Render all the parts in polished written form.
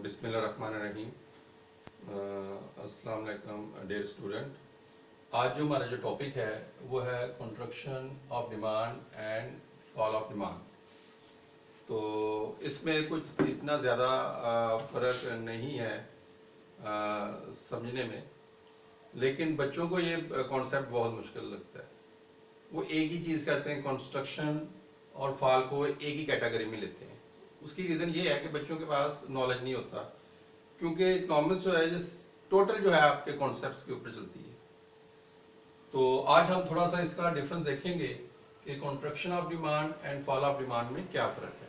बिस्मिल्लाहिर्रहमानिर्रहीम। अस्सलाम वालेकुम डियर स्टूडेंट। आज जो हमारा जो टॉपिक है वो है construction of demand and fall of demand. तो इसमें कुछ इतना ज़्यादा फ़र्क नहीं है समझने में, लेकिन बच्चों को ये कॉन्सेप्ट बहुत मुश्किल लगता है। वो एक ही चीज़ करते हैं, कंस्ट्रक्शन और फॉल को एक ही कैटेगरी में लेते हैं। उसकी रीज़न ये है कि बच्चों के पास नॉलेज नहीं होता, क्योंकि इकोनॉमिक्स जो है जिस टोटल जो है आपके कॉन्सेप्ट्स के ऊपर चलती है। तो आज हम थोड़ा सा इसका डिफरेंस देखेंगे कि construction of demand and fall of demand में क्या फ़र्क है।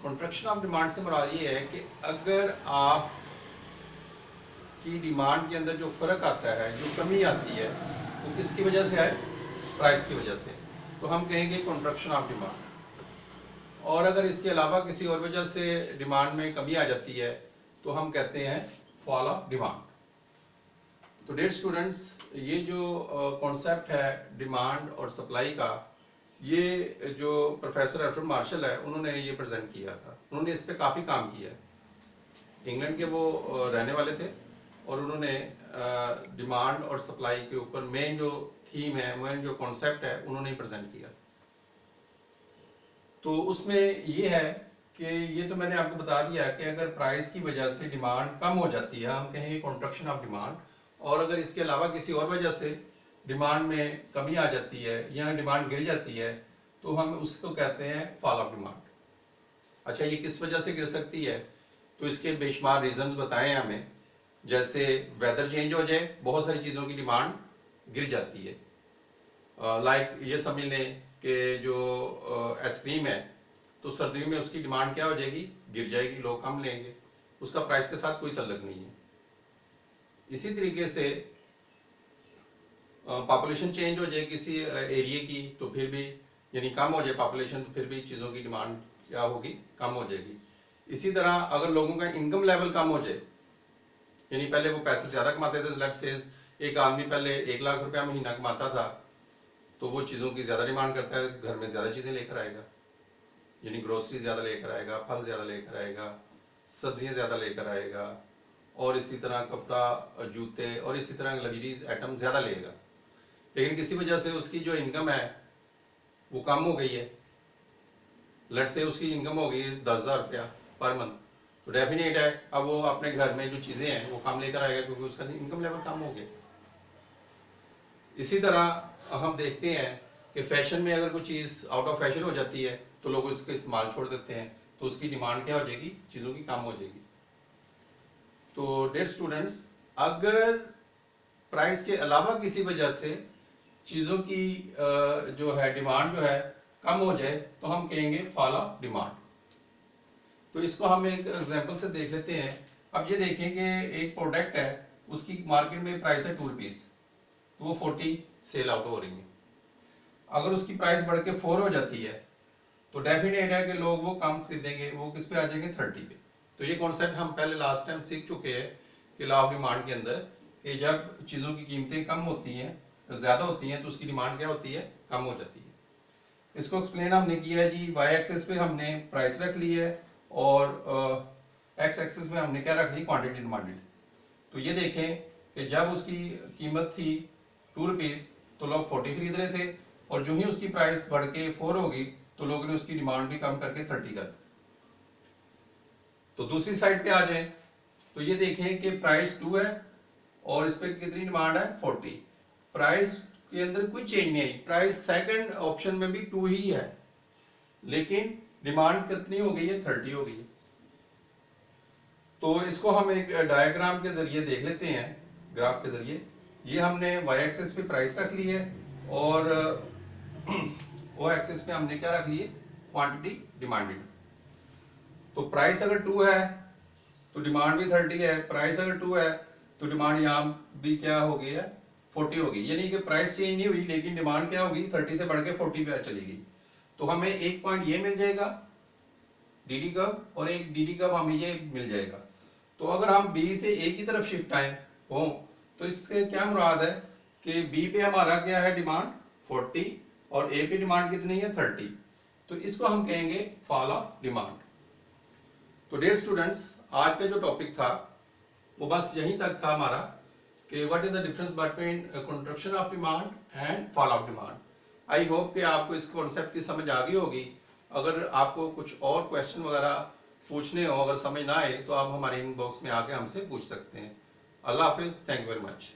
कंस्ट्रक्शन ऑफ डिमांड से मुराद ये है कि अगर आप की डिमांड के अंदर जो फ़र्क आता है, जो कमी आती है, वो किसकी वजह से है? प्राइस की वजह से। तो हम कहेंगे कंस्ट्रक्शन ऑफ डिमांड। और अगर इसके अलावा किसी और वजह से डिमांड में कमी आ जाती है तो हम कहते हैं फॉल ऑफ डिमांड। तो डियर स्टूडेंट्स, ये जो कॉन्सेप्ट है डिमांड और सप्लाई का, ये जो प्रोफेसर अल्फ्रेड मार्शल है उन्होंने ये प्रेजेंट किया था। उन्होंने इस पर काफ़ी काम किया है। इंग्लैंड के वो रहने वाले थे और उन्होंने डिमांड और सप्लाई के ऊपर मेन जो थीम है, मेन जो कॉन्सेप्ट है, उन्होंने प्रेजेंट किया। तो उसमें ये है कि ये तो मैंने आपको बता दिया कि अगर प्राइस की वजह से डिमांड कम हो जाती है हम कहेंगे कंस्ट्रक्शन ऑफ डिमांड, और अगर इसके अलावा किसी और वजह से डिमांड में कमी आ जाती है या डिमांड गिर जाती है तो हम उसको कहते हैं फॉल ऑफ डिमांड। अच्छा, ये किस वजह से गिर सकती है? तो इसके बेशुमार रीजंस बताए हैं हमें। जैसे वेदर चेंज हो जाए, बहुत सारी चीज़ों की डिमांड गिर जाती है। लाइक ये समझ लें कि जो आइसक्रीम है तो सर्दियों में उसकी डिमांड क्या हो जाएगी? गिर जाएगी, लोग कम लेंगे, उसका प्राइस के साथ कोई तल्लुक नहीं है। इसी तरीके से पॉपुलेशन चेंज हो जाए किसी एरिया की तो फिर भी, यानी कम हो जाए पॉपुलेशन, तो फिर भी चीज़ों की डिमांड क्या होगी? कम हो जाएगी। इसी तरह अगर लोगों का इनकम लेवल कम हो जाए, यानी पहले वो पैसे ज़्यादा कमाते थे, लेट्स से एक आदमी पहले 1 लाख रुपया महीना कमाता था तो वो चीज़ों की ज़्यादा डिमांड करता है, घर में ज़्यादा चीज़ें लेकर आएगा, यानी ग्रोसरी ज़्यादा लेकर आएगा, फल ज़्यादा लेकर आएगा, सब्जियां ज़्यादा लेकर आएगा, और इसी तरह कपड़ा, जूते और इसी तरह लग्जरीज आइटम ज़्यादा लेगा। लेकिन किसी वजह से उसकी जो इनकम है वो कम हो गई है। लेट्स से उसकी इनकम हो गई 10,000 रुपया पर मंथ, तो डेफिनेट है अब वो अपने घर में जो चीज़ें हैं वो कम लेकर आएगा, क्योंकि उसका इनकम लेवल कम हो गया। इसी तरह हम देखते हैं कि फैशन में अगर कोई चीज़ आउट ऑफ फैशन हो जाती है तो लोग उसका इस्तेमाल छोड़ देते हैं, तो उसकी डिमांड क्या हो जाएगी? चीज़ों की कम हो जाएगी। तो डियर स्टूडेंट्स, अगर प्राइस के अलावा किसी वजह से चीज़ों की जो है डिमांड जो है कम हो जाए तो हम कहेंगे फॉल ऑफ डिमांड। तो इसको हम एक एग्जांपल से देख लेते हैं। अब ये देखें कि एक प्रोडक्ट है, उसकी मार्केट में प्राइस है 2 रुपीज़, तो वो 40 सेल आउट हो रही है। अगर उसकी प्राइस बढ़ के 4 हो जाती है तो डेफिनेट है कि लोग वो कम खरीदेंगे, वो किस पे आ जाएंगे? 30 पे। तो ये कॉन्सेप्ट हम पहले लास्ट टाइम सीख चुके हैं कि लॉ ऑफ डिमांड के अंदर, कि जब चीज़ों की कीमतें कम होती हैं, ज़्यादा होती हैं, तो उसकी डिमांड क्या होती है? कम हो जाती है। इसको एक्सप्लेन हमने किया है जी। वाई एक्सेस पे हमने प्राइस रख ली है और एक्स एक्सेस पे हमने क्या रख ली? Quantity demanded. तो ये देखें कि जब उसकी कीमत थी 2 रुपीज़ तो लोग 40 खरीद रहे थे, और जो ही उसकी प्राइस बढ़ के 4 होगी तो लोगों ने उसकी डिमांड भी कम करके 30 कर दी। तो दूसरी साइड पे आ जाए तो ये देखें कि प्राइस 2 है और इस पे कितनी डिमांड है? 40। प्राइस के अंदर कोई चेंज नहीं आई, प्राइस सेकंड ऑप्शन में भी 2 ही है, लेकिन डिमांड कितनी हो गई है? 30 हो गई है। तो इसको हम एक डायग्राम के जरिए देख लेते हैं, ग्राफ के जरिए। ये हमने वाई एक्सिस पे प्राइस रख ली है और ओ एक्सिस पे हमने क्या रख ली है? Quantity demanded. तो प्राइस अगर 2 है तो डिमांड भी 30 है, प्राइस अगर 2 है तो डिमांड यहाँ भी क्या हो गई है? 40 हो गई। यानी कि प्राइस चेंज नहीं हुई लेकिन डिमांड क्या होगी? 30 से बढ़ के 40 पे चली गई। तो हमें एक पॉइंट ये मिल जाएगा डीडी कर्व, और एक डीडी कर्व हमें ये मिल जाएगा। तो अगर हम बी से ए की तरफ शिफ्ट आए हो तो इससे क्या मुराद है कि बी पे हमारा क्या है? डिमांड 40 और ए पे डिमांड कितनी है? 30। तो इसको हम कहेंगे फॉल ऑफ डिमांड। तो डियर स्टूडेंट्स, आज का जो टॉपिक था वो बस यहीं तक था हमारा कि what is the difference between construction of demand and fall of demand. I hope कि आपको इस कॉन्सेप्ट की समझ आ गई होगी। अगर आपको कुछ और क्वेश्चन वगैरह पूछने हो, अगर समझ ना आए, तो आप हमारे इनबॉक्स में आके हमसे पूछ सकते हैं। अल्लाह हाफिज़, थैंक यू वेरी मच।